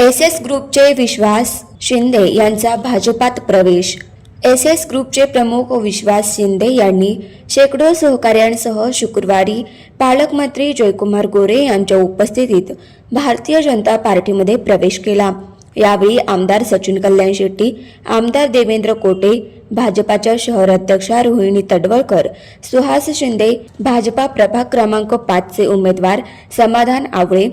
S ग्रुपचे विश्वास शिंदे यांचा भाजपात प्रवेश। एस ग्रुपचे प्रमुख विश्वास शिंदे यांनी शेकडो सहकाऱ्यांसह शुक्रवारी पालकमंत्री जयकुमार गोरे यांच्या उपस्थितीत भारतीय जनता पार्टीमध्ये प्रवेश केला। यावेळी आमदार सचिन कल्याण शेट्टी, आमदार देवेंद्र कोटे, भाजपाच्या शहर अध्यक्षा रोहिणी तडवळकर, सुहास शिंदे, भाजपा प्रभाग क्रमांक 5 चे उमेदवार समाधान आवळे,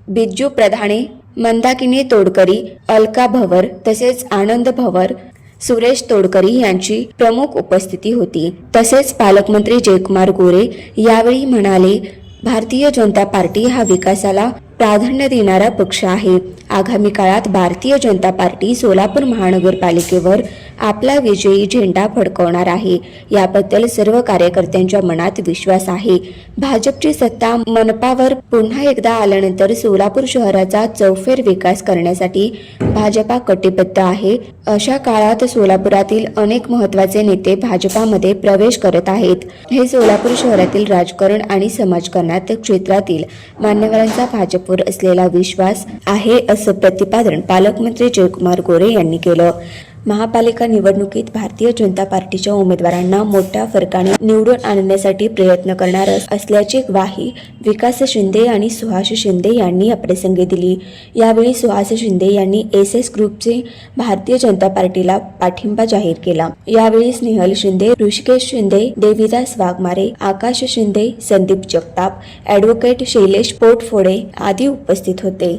बिज्जू प्रधाणे, मंदाकिनी तोडकरी, अलका भवर तसेच आनंद भवर, सुरेश तोडकरी यांची प्रमुख उपस्थिती होती। तसेच पालकमंत्री जयकुमार गोरे यावेळी म्हणाले, भारतीय जनता पार्टी हा विकासाला प्राधान्य देणारा पक्ष आहे। आगामी काळात भारतीय जनता पार्टी सोलापूर महानगरपालिकेवर आपला विजयी झेंडा फडकवणार आहे। याबद्दल सर्व कार्यकर्त्यांच्या मनात विश्वास आहे। भाजपची सत्ता मनपावर पुन्हा एकदा आल्यानंतर सोलापूर शहराचा चौफेर विकास करण्यासाठी भाजपा कटिबद्ध आहे। अशा काळात सोलापुरातील अनेक महत्त्वाचे नेते भाजपामध्ये प्रवेश करत आहेत। हे सोलापूर शहरातील राजकारण आणि समाजकारणात क्षेत्रातील मान्यवरांचा भाजपवर असलेला विश्वास आहे, असं प्रतिपादन पालकमंत्री जयकुमार गोरे यांनी केलं। महापालिका निवडणुकीत भारतीय जनता पार्टीच्या उमेदवारांना मोठ्या फरकाने निवडून आणण्यासाठी प्रयत्न करणार असल्याची ग्वाही विकास शिंदे आणि सुहास शिंदे यांनी याप्रसंगी दिली। यावेळी सुहास शिंदे यांनी एस ग्रुपचे भारतीय जनता पार्टीला पाठिंबा जाहीर केला। यावेळी स्नेहल शिंदे, ऋषिकेश शिंदे, देवीदास वाघमारे, आकाश शिंदे, संदीप जगताप, ॲडव्होकेट शैलेश पोटफोडे आदी उपस्थित होते।